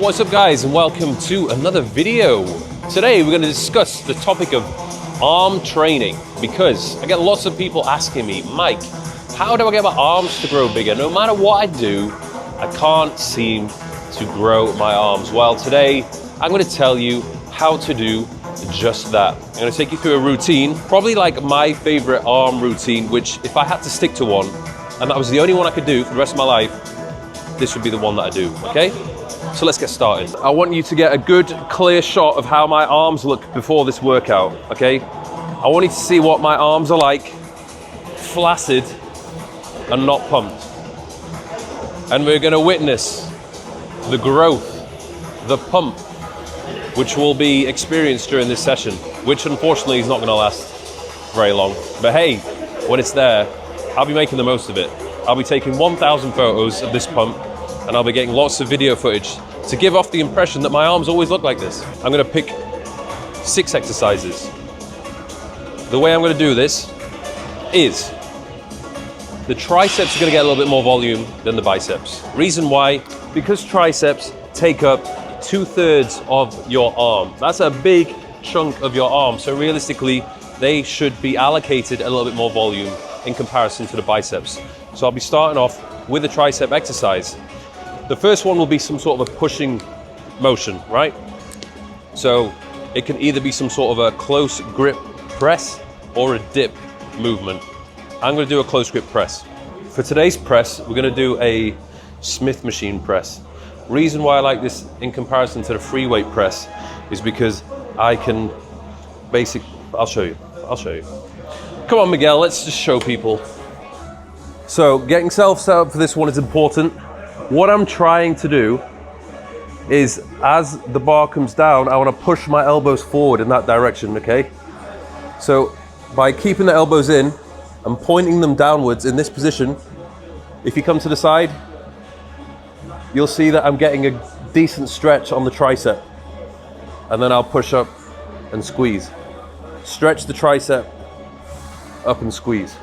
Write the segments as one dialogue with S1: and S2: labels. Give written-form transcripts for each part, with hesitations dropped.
S1: What's up guys, and welcome to another video. Today we're going to discuss the topic of arm training, because I get lots of people asking me, Mike, how do I get my arms to grow bigger? No matter what I do, I can't seem to grow my arms. Well, today I'm going to tell you how to do just that. I'm going to take you through a routine, probably like my favorite arm routine, which if I had to stick to one, and that was the only one I could do for the rest of my life, this would be the one that I do, okay? So let's get started. I want you to get a good, clear shot of how my arms look before this workout, okay? I want you to see what my arms are like, flaccid and not pumped. And we're gonna witness the growth, the pump, which will be experienced during this session, which unfortunately is not gonna last very long. But hey, when it's there, I'll be making the most of it. I'll be taking 1,000 photos of this pump, and I'll be getting lots of video footage to give off the impression that my arms always look like this. I'm gonna pick 6 exercises. The way I'm gonna do this is the triceps are gonna get a little bit more volume than the biceps. Reason why? Because triceps take up 2/3 of your arm. That's a big chunk of your arm. So realistically, they should be allocated a little bit more volume in comparison to the biceps. So I'll be starting off with a tricep exercise. The first one will be some sort of a pushing motion, right? So it can either be some sort of a close grip press or a dip movement. I'm gonna do a close grip press. For today's press, we're gonna do a Smith machine press. Reason why I like this in comparison to the free weight press is because I can I'll show you. Come on, Miguel, let's just show people. So getting self set up for this one is important. What I'm trying to do is, as the bar comes down, I want to push my elbows forward in that direction, okay? So by keeping the elbows in and pointing them downwards in this position, if you come to the side, you'll see that I'm getting a decent stretch on the tricep. And then I'll push up and squeeze. Stretch the tricep, up and squeeze.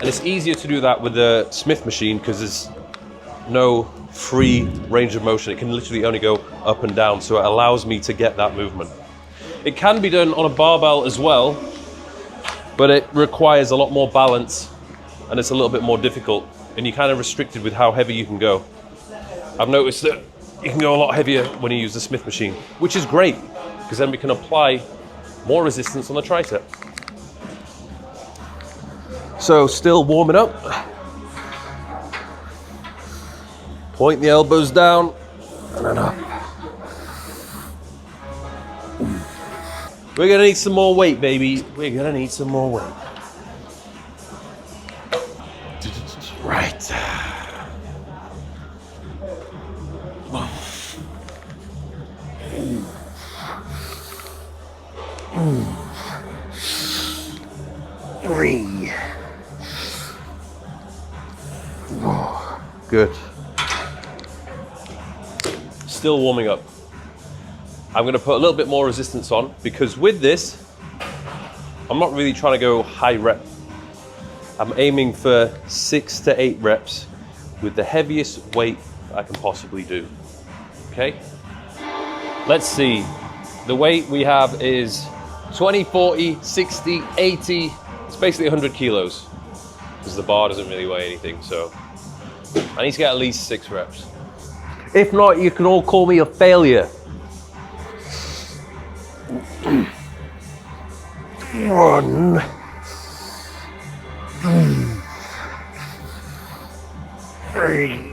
S1: And it's easier to do that with the Smith machine because there's no free range of motion. It can literally only go up and down, so it allows me to get that movement. It can be done on a barbell as well, but it requires a lot more balance and it's a little bit more difficult, and you're kind of restricted with how heavy you can go. I've noticed that you can go a lot heavier when you use the Smith machine, which is great because then we can apply more resistance on the tricep. So still warming up. Point the elbows down and then up. We're gonna need some more weight, baby. We're gonna need some more weight. Right. Three. Good. Still warming up. I'm going to put a little bit more resistance on because with this, I'm not really trying to go high rep. I'm aiming for 6 to 8 reps with the heaviest weight I can possibly do. Okay? Let's see. The weight we have is 20, 40, 60, 80. It's basically 100 kilos because the bar doesn't really weigh anything, so I need to get at least 6 reps. If not, you can all call me a failure. 1, 2, 3.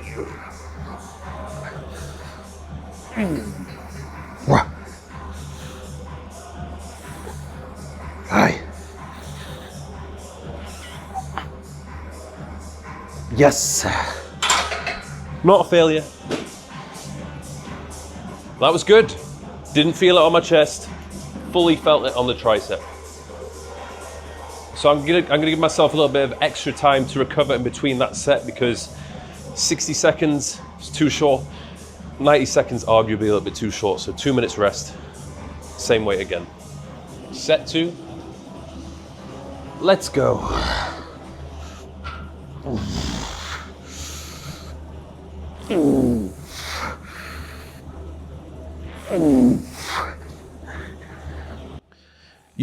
S1: Hi. Yes. Not a failure. That was good. Didn't feel it on my chest. Fully felt it on the tricep. So I'm gonna give myself a little bit of extra time to recover in between that set because 60 seconds is too short. 90 seconds arguably a little bit too short. So 2 minutes rest. Same weight again. Set 2. Let's go. You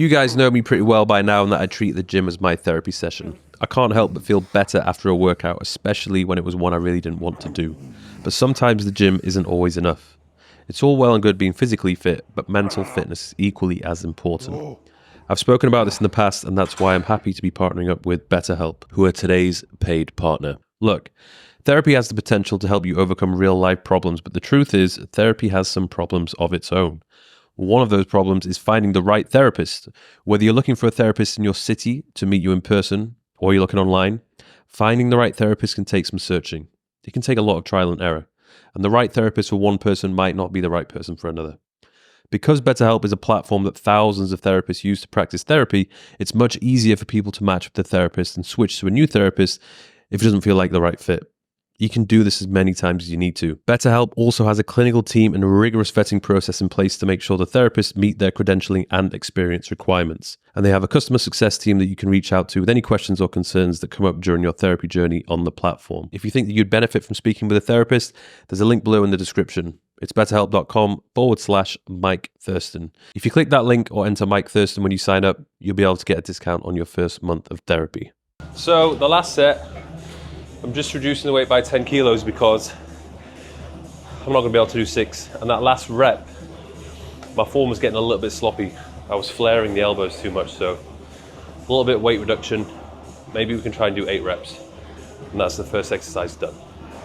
S1: guys know me pretty well by now, and that I treat the gym as my therapy session. I can't help but feel better after a workout, especially when it was one I really didn't want to do. But sometimes the gym isn't always enough. It's all well and good being physically fit, but mental fitness is equally as important. I've spoken about this in the past, and that's why I'm happy to be partnering up with BetterHelp, who are today's paid partner. Look, therapy has the potential to help you overcome real-life problems, but the truth is, therapy has some problems of its own. One of those problems is finding the right therapist. Whether you're looking for a therapist in your city to meet you in person, or you're looking online, finding the right therapist can take some searching. It can take a lot of trial and error. And the right therapist for one person might not be the right person for another. Because BetterHelp is a platform that thousands of therapists use to practice therapy, it's much easier for people to match with the therapist and switch to a new therapist if it doesn't feel like the right fit. You can do this as many times as you need to. BetterHelp also has a clinical team and a rigorous vetting process in place to make sure the therapists meet their credentialing and experience requirements. And they have a customer success team that you can reach out to with any questions or concerns that come up during your therapy journey on the platform. If you think that you'd benefit from speaking with a therapist, there's a link below in the description. It's betterhelp.com/Mike Thurston. If you click that link or enter Mike Thurston when you sign up, you'll be able to get a discount on your first month of therapy. So the last set, I'm just reducing the weight by 10 kilos because I'm not going to be able to do 6. And that last rep, my form was getting a little bit sloppy. I was flaring the elbows too much, so a little bit of weight reduction. Maybe we can try and do 8 reps. And that's the first exercise done.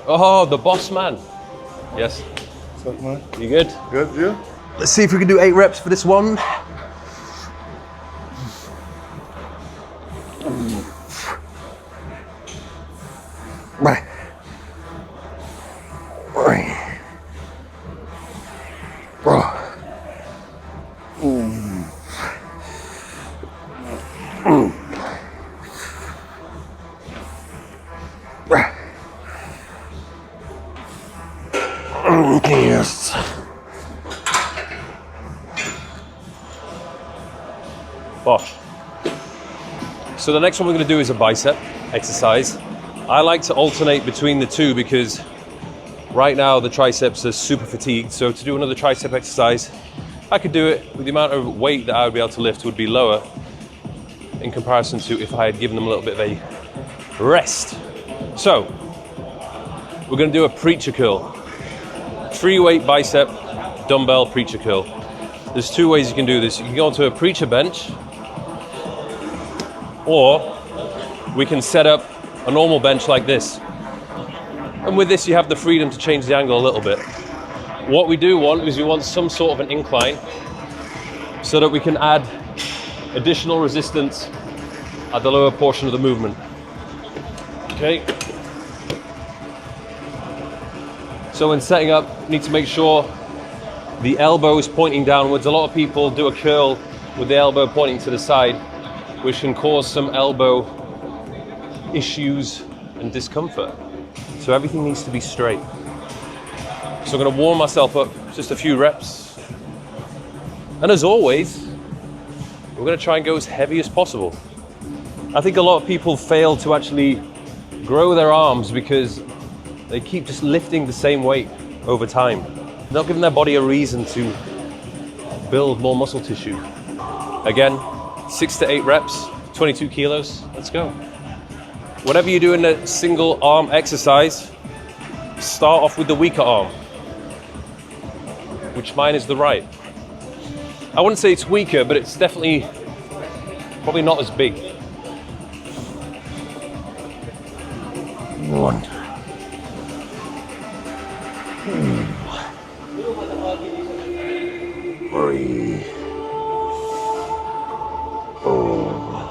S1: Oh, the boss man. Yes.
S2: What's up, man?
S1: You good?
S2: Good, you?
S1: Let's see if we can do 8 reps for this one.
S2: Right. Yes.
S1: Bosh. So the next one we're going to do is a bicep exercise. I like to alternate between the two because right now the triceps are super fatigued. So to do another tricep exercise, I could do it with the amount of weight that I would be able to lift would be lower in comparison to if I had given them a little bit of a rest. So we're going to do a preacher curl. Free weight bicep dumbbell preacher curl. There's 2 ways you can do this. You can go onto a preacher bench, or we can set up a normal bench like this. And with this you have the freedom to change the angle a little bit. What we do want is we want some sort of an incline so that we can add additional resistance at the lower portion of the movement. Okay. So when setting up, you need to make sure the elbow is pointing downwards. A lot of people do a curl with the elbow pointing to the side, which can cause some elbow issues and discomfort. So everything needs to be straight. So I'm going to warm myself up, just a few reps. And as always, we're going to try and go as heavy as possible. I think a lot of people fail to actually grow their arms because they keep just lifting the same weight over time, not giving their body a reason to build more muscle tissue. Again, 6 to 8 reps, 22 kilos, let's go. Whenever you're doing a single arm exercise, start off with the weaker arm, which mine is the right. I wouldn't say it's weaker, but it's definitely probably not as big. 1. 3. 4.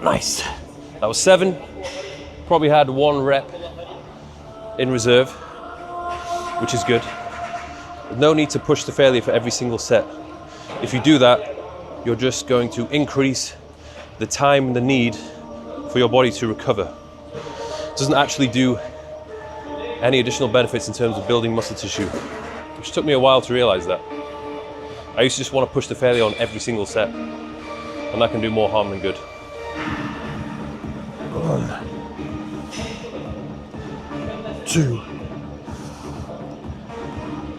S1: Nice. That was 7. Probably had 1 rep in reserve, which is good. No need to push to failure for every single set. If you do that, you're just going to increase the time and the need for your body to recover. It doesn't actually do any additional benefits in terms of building muscle tissue, which took me a while to realize that. I used to just want to push the fairly on every single set, and that can do more harm than good.
S2: 1, 2,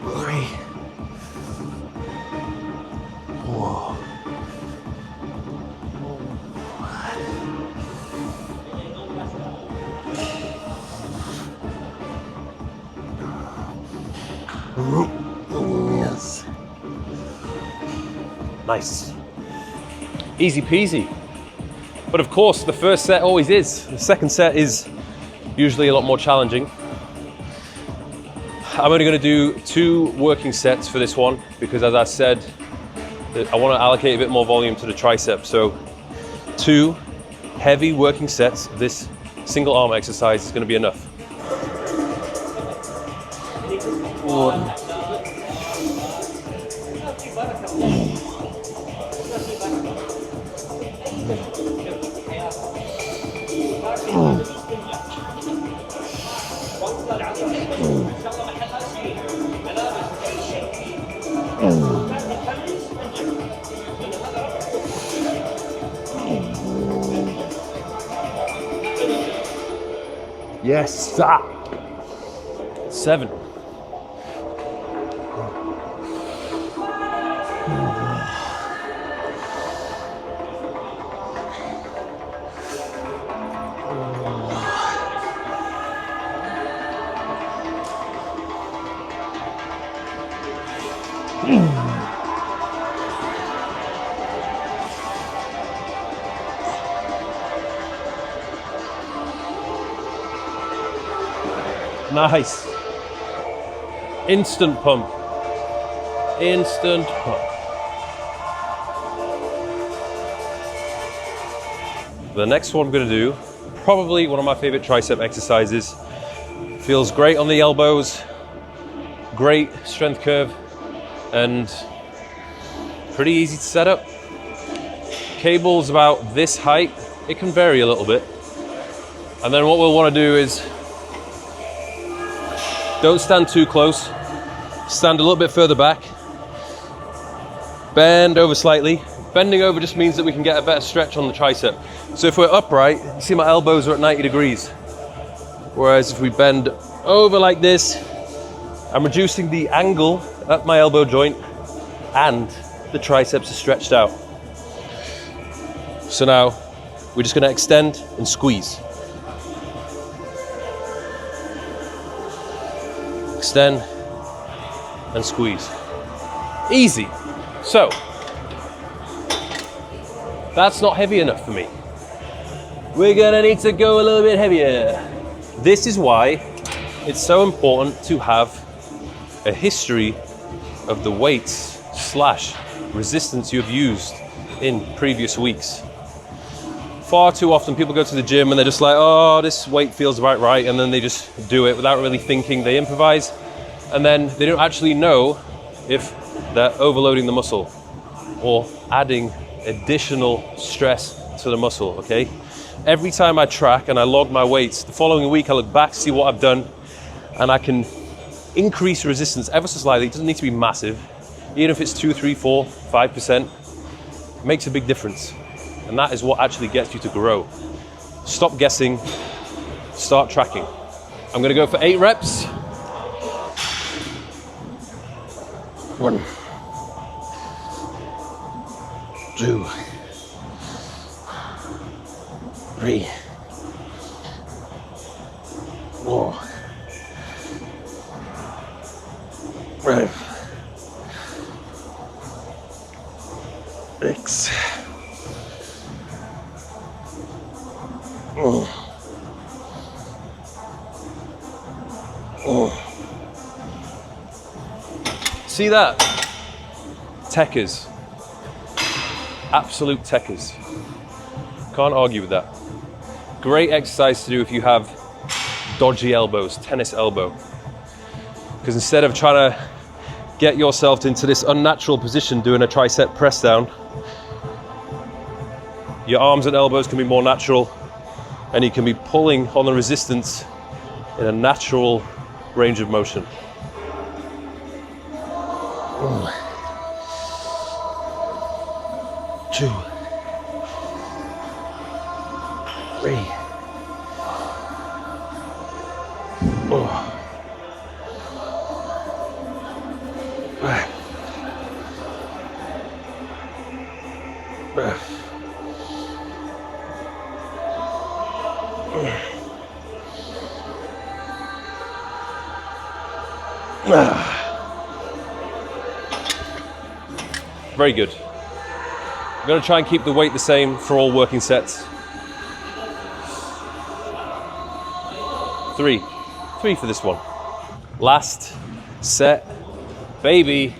S2: 3, 4. Yes.
S1: Nice. Easy peasy. But of course, the first set always is. The second set is usually a lot more challenging. I'm only going to do 2 working sets for this one because, as I said, I want to allocate a bit more volume to the tricep. So 2 heavy working sets of this single arm exercise is going to be enough.
S2: 1.
S1: Yes, sir. 7. Nice. Instant pump. Instant pump. The next one I'm going to do, probably one of my favorite tricep exercises. Feels great on the elbows, great strength curve, and pretty easy to set up. Cable's about this height. It can vary a little bit. And then what we'll want to do is don't stand too close. Stand a little bit further back. Bend over slightly. Bending over just means that we can get a better stretch on the tricep. So if we're upright, you see my elbows are at 90 degrees. Whereas if we bend over like this, I'm reducing the angle at my elbow joint and the triceps are stretched out. So now we're just going to extend and squeeze. Extend and squeeze. Easy. So that's not heavy enough for me. We're gonna need to go a little bit heavier. This is why it's so important to have a history of the weights / resistance you've used in previous weeks. Far too often people go to the gym and they're just like, oh, this weight feels about right, and then they just do it without really thinking. They improvise, and then they don't actually know if they're overloading the muscle or adding additional stress to the muscle, okay? Every time I track and I log my weights, the following week I look back, see what I've done, and I can increase resistance ever so slightly. It doesn't need to be massive. Even if it's 2, 3, 4, 5%, it makes a big difference. And that is what actually gets you to grow. Stop guessing, start tracking. I'm gonna go for 8 reps.
S2: 1, 2, 3, 4, 5, 6.
S1: See that? Techers. Absolute techers. Can't argue with that. Great exercise to do if you have dodgy elbows, tennis elbow. Because instead of trying to get yourself into this unnatural position doing a tricep press down, your arms and elbows can be more natural, and you can be pulling on the resistance in a natural range of motion.
S2: 1, 2, 3, 4, 5, 6.
S1: Very good. I'm going to try and keep the weight the same for all working sets. 3 for this one. Last set, baby.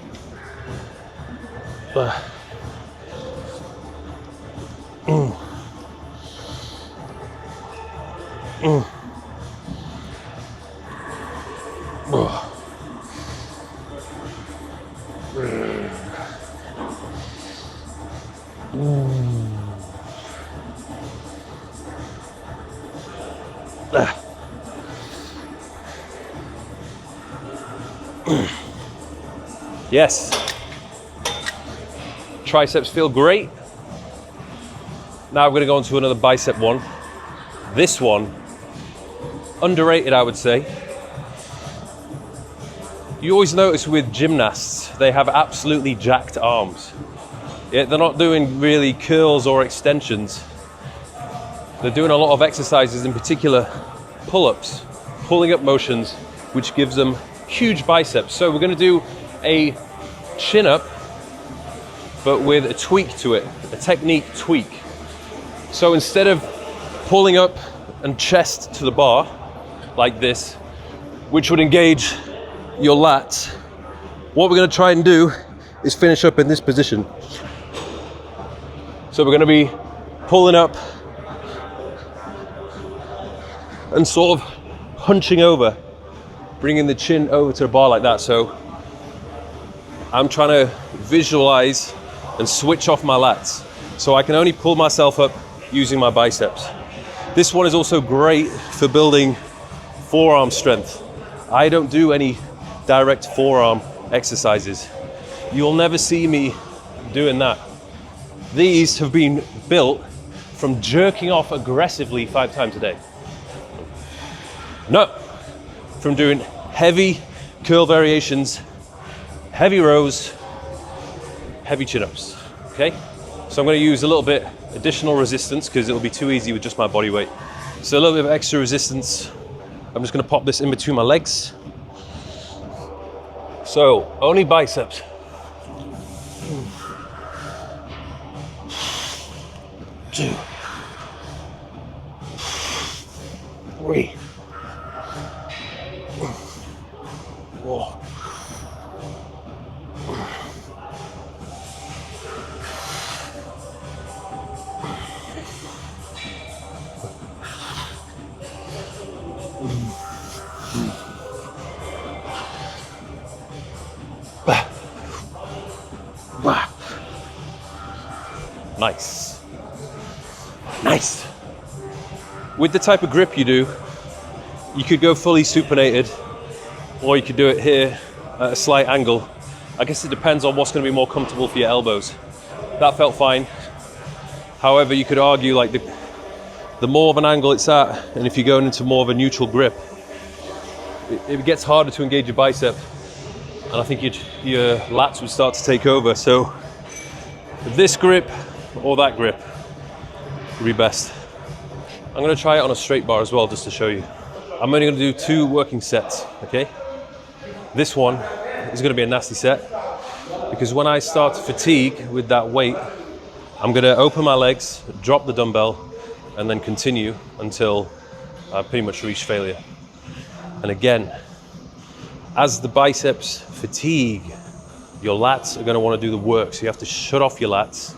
S1: Yes. Triceps feel great. Now we're going to go on to another bicep one. This one, underrated, I would say. You always notice with gymnasts, they have absolutely jacked arms. Yet they're not doing really curls or extensions. They're doing a lot of exercises, in particular pull-ups, pulling up motions, which gives them huge biceps. So we're going to do a chin up, but with a tweak to it, a technique tweak. So instead of pulling up and chest to the bar like this, which would engage your lats, what we're going to try and do is finish up in this position. So we're going to be pulling up and sort of hunching over, bringing the chin over to the bar like that. So I'm trying to visualize and switch off my lats. So I can only pull myself up using my biceps. This one is also great for building forearm strength. I don't do any direct forearm exercises. You'll never see me doing that. These have been built from jerking off aggressively 5 times a day. No, from doing heavy curl variations, heavy rows, heavy chin-ups, okay? So I'm gonna use a little bit additional resistance because it'll be too easy with just my body weight. So a little bit of extra resistance. I'm just gonna pop this in between my legs. So, only biceps.
S2: 2, 3, 4, 5.
S1: Nice. Nice. With the type of grip you do, you could go fully supinated, or you could do it here at a slight angle. I guess it depends on what's going to be more comfortable for your elbows. That felt fine. However, you could argue like the more of an angle it's at, and if you're going into more of a neutral grip, it gets harder to engage your bicep, and I think your lats would start to take over. So this grip or that grip would be best. I'm going to try it on a straight bar as well, just to show you. I'm only going to do 2 working sets, okay? This one is going to be a nasty set because when I start to fatigue with that weight, I'm going to open my legs, drop the dumbbell, and then continue until I pretty much reach failure. And again, as the biceps fatigue, your lats are going to want to do the work. So you have to shut off your lats.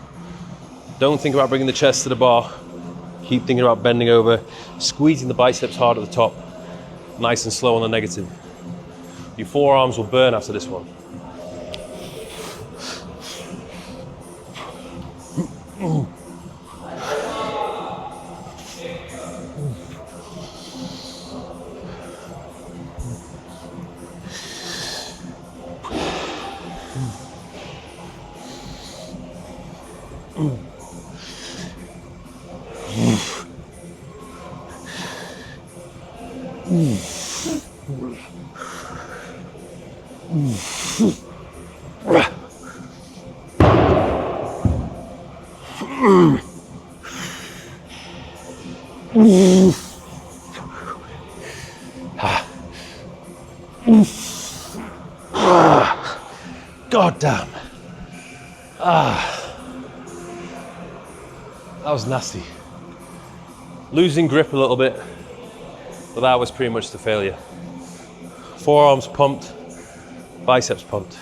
S1: Don't think about bringing the chest to the bar. Keep thinking about bending over, squeezing the biceps hard at the top, nice and slow on the negative. Your forearms will burn after this one. God damn. That was nasty. Losing grip a little bit, but that was pretty much the failure. Forearms pumped, biceps pumped.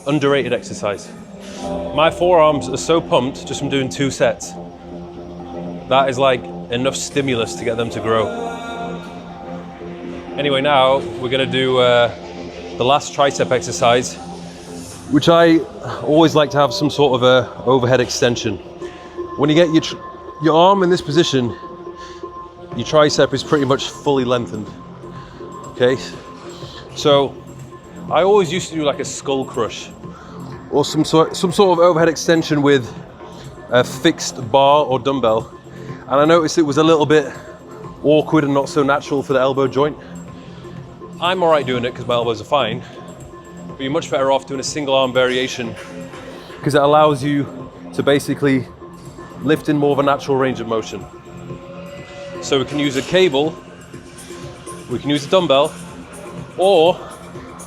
S1: Underrated exercise. My forearms are so pumped just from doing 2 sets. That is like enough stimulus to get them to grow. Anyway, now we're gonna do the last tricep exercise, which I always like to have some sort of a overhead extension. When you get your arm in this position, your tricep is pretty much fully lengthened. Okay, so I always used to do like a skull crush or some sort of overhead extension with a fixed bar or dumbbell, and I noticed it was a little bit awkward and not so natural for the elbow joint. I'm all right doing it because my elbows are fine, but you're much better off doing a single arm variation because it allows you to basically lift in more of a natural range of motion. So we can use a cable, we can use a dumbbell, or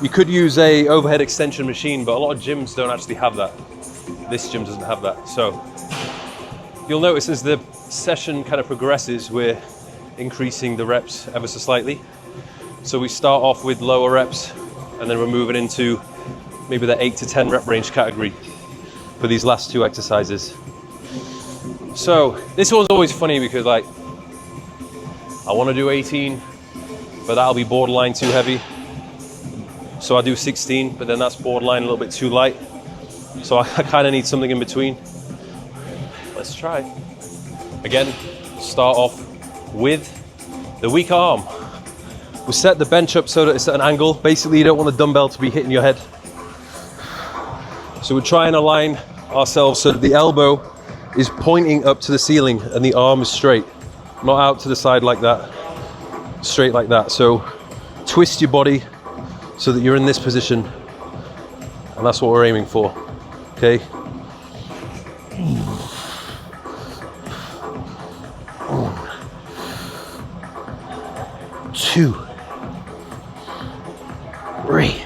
S1: you could use a overhead extension machine, but a lot of gyms don't actually have that. This gym doesn't have that. So you'll notice as the session kind of progresses, we're increasing the reps ever so slightly. So we start off with lower reps, and then we're moving into maybe the 8 to 10 rep range category for these last 2 exercises. So this one's always funny because like, I want to do 18, but that'll be borderline too heavy. So I do 16, but then that's borderline a little bit too light. So I kind of need something in between. Let's try. Again, start off with the weak arm. We set the bench up so that it's at an angle. Basically, you don't want the dumbbell to be hitting your head. So we try and align ourselves so that the elbow is pointing up to the ceiling and the arm is straight, not out to the side like that, straight like that. So twist your body so that you're in this position, and that's what we're aiming for, okay? Two, three,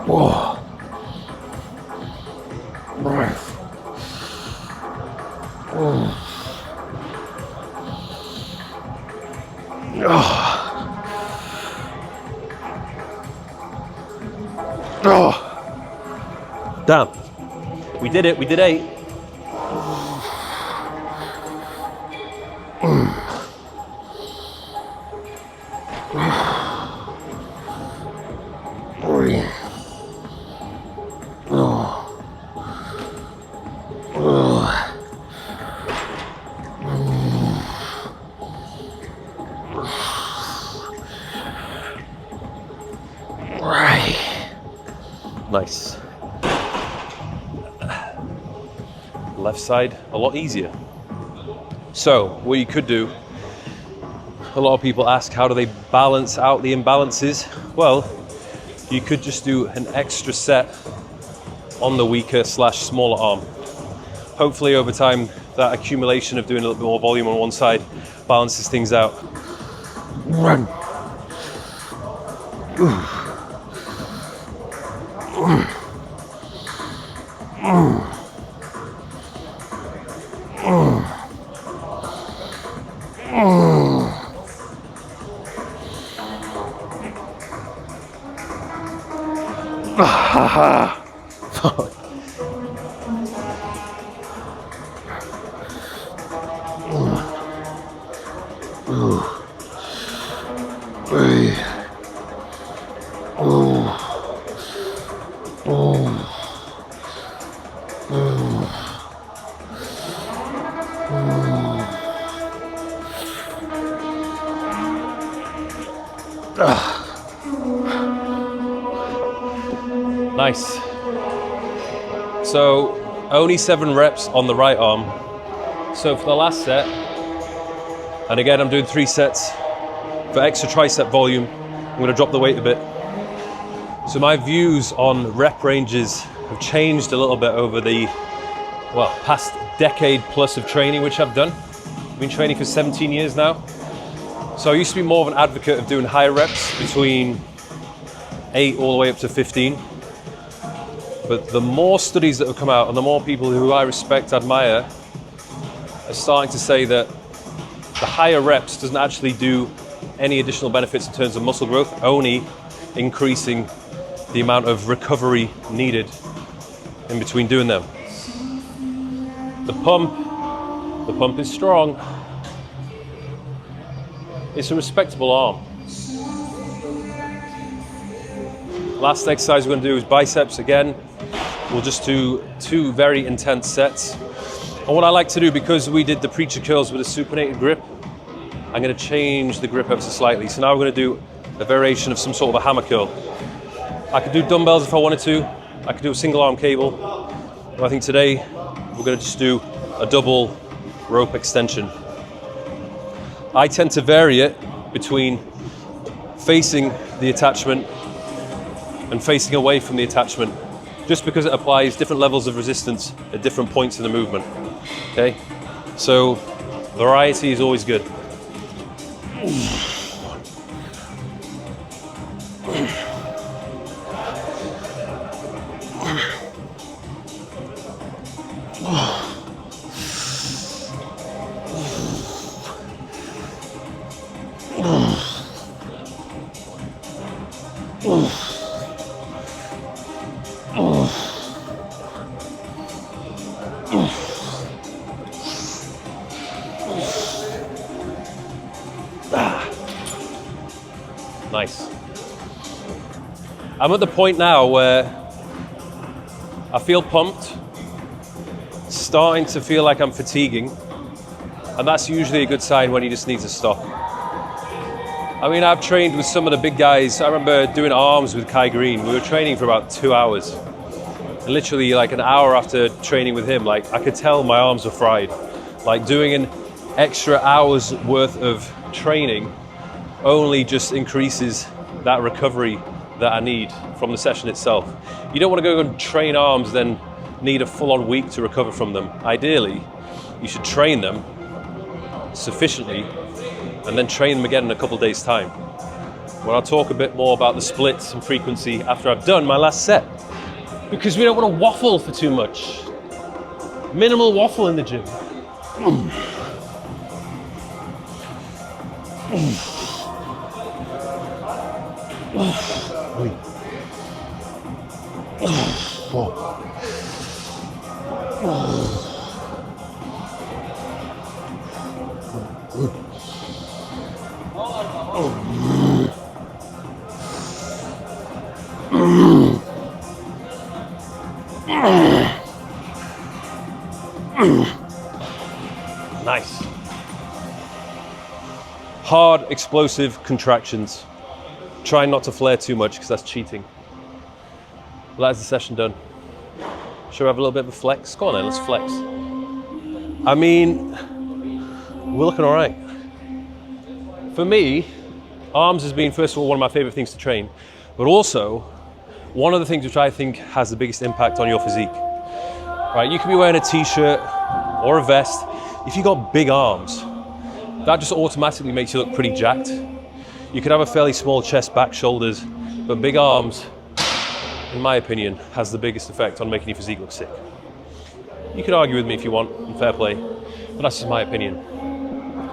S1: four, five. Damn, we did it, we did 8. Nice. Left side, a lot easier. So what you could do, a lot of people ask, how do they balance out the imbalances? Well, you could just do an extra set on the weaker / smaller arm. Hopefully over time, that accumulation of doing a little bit more volume on one side balances things out. Run. Fuck. Nice. So only 7 reps on the right arm. So for the last set, and again I'm doing 3 sets, For extra tricep volume, I'm going to drop the weight a bit. So my views on rep ranges have changed a little bit over the, well, past decade plus of training, which I've done. I've been training for 17 years now. So I used to be more of an advocate of doing higher reps, between 8 all the way up to 15. But the more studies that have come out and the more people who I respect, admire, are starting to say that the higher reps doesn't actually do any additional benefits in terms of muscle growth, only increasing the amount of recovery needed in between doing them. The pump is strong. It's a respectable arm. Last exercise we're going to do is biceps again. We'll just do 2 very intense sets. And what I like to do, because we did the preacher curls with a supinated grip, I'm going to change the grip ever so slightly. So now we're going to do a variation of some sort of a hammer curl. I could do dumbbells if I wanted to. I could do a single arm cable. But I think today we're going to just do a double rope extension. I tend to vary it between facing the attachment and facing away from the attachment, just because it applies different levels of resistance at different points in the movement. Okay, so variety is always good. Nice. I'm at the point now where I feel pumped, starting to feel like I'm fatiguing, and that's usually a good sign when you just need to stop. I mean, I've trained with some of the big guys. I remember doing arms with Kai Green. We were training for about 2 hours. And literally like an hour after training with him, like I could tell my arms were fried. Like doing an extra hour's worth of training only just increases that recovery that I need from the session itself. You don't want to go and train arms, then need a full-on week to recover from them. Ideally, you should train them sufficiently and then train them again in a couple of days' time. Well, I'll talk a bit more about the splits and frequency after I've done my last set, because we don't want to waffle for too much. Minimal waffle in the gym. Nice. Hard, explosive contractions. Try not to flare too much because that's cheating. Well, that's the session done. Should we have a little bit of a flex? Go on then, let's flex. I mean, we're looking all right. For me, arms has been, first of all, one of my favorite things to train, but also one of the things which I think has the biggest impact on your physique. Right, you can be wearing a t-shirt or a vest. If you've got big arms, that just automatically makes you look pretty jacked. You could have a fairly small chest, back, shoulders, but big arms, in my opinion, has the biggest effect on making your physique look sick. You can argue with me if you want, and fair play, but that's just my opinion.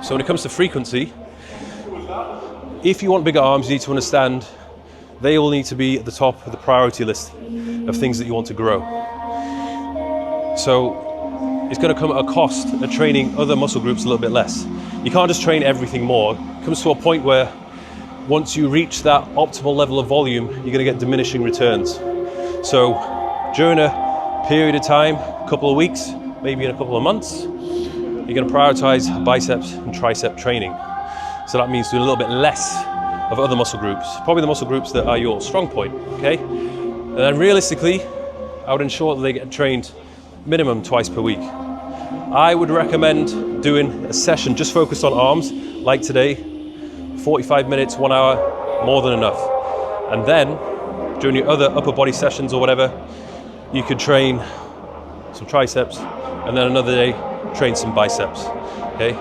S1: So when it comes to frequency, if you want bigger arms, you need to understand they will need to be at the top of the priority list of things that you want to grow. So it's going to come at a cost of training other muscle groups a little bit less. You can't just train everything more. It comes to a point where once you reach that optimal level of volume, you're going to get diminishing returns. So during a period of time, a couple of weeks, maybe in a couple of months, you're going to prioritize biceps and tricep training. So that means doing a little bit less of other muscle groups, probably the muscle groups that are your strong point, okay? And then realistically, I would ensure that they get trained minimum twice per week. I would recommend doing a session just focused on arms, like today, 45 minutes, 1 hour, more than enough. And then during your other upper body sessions or whatever, you could train some triceps, and then another day train some biceps. Okay.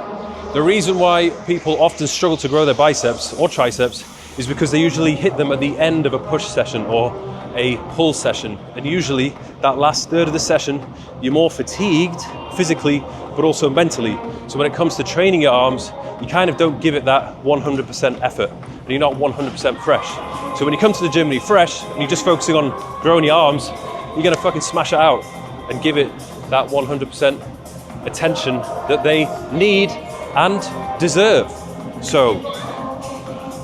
S1: The reason why people often struggle to grow their biceps or triceps is because they usually hit them at the end of a push session or a pull session. And usually that last third of the session, you're more fatigued physically, but also mentally. So when it comes to training your arms, you kind of don't give it that 100% effort, and you're not 100% fresh. So when you come to the gym and you're fresh and you're just focusing on growing your arms, you're gonna fucking smash it out and give it that 100% attention that they need and deserve. So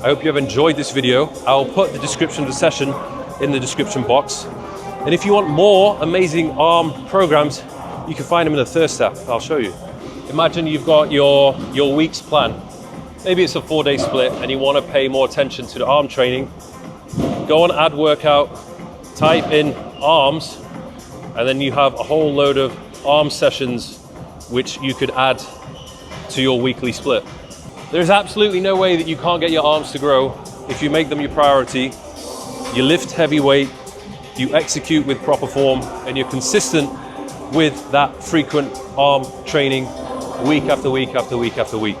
S1: I hope you have enjoyed this video. I'll put the description of the session in the description box. And if you want more amazing arm programs, you can find them in the third step. I'll show you. Imagine you've got your week's plan. Maybe it's a 4-day split and you want to pay more attention to the arm training. Go on Add Workout, type in arms, and then you have a whole load of arm sessions which you could add to your weekly split. There's absolutely no way that you can't get your arms to grow if you make them your priority, you lift heavy weight, you execute with proper form, and you're consistent with that frequent arm training week after week after week after week.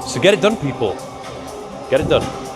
S1: So get it done, people. Get it done.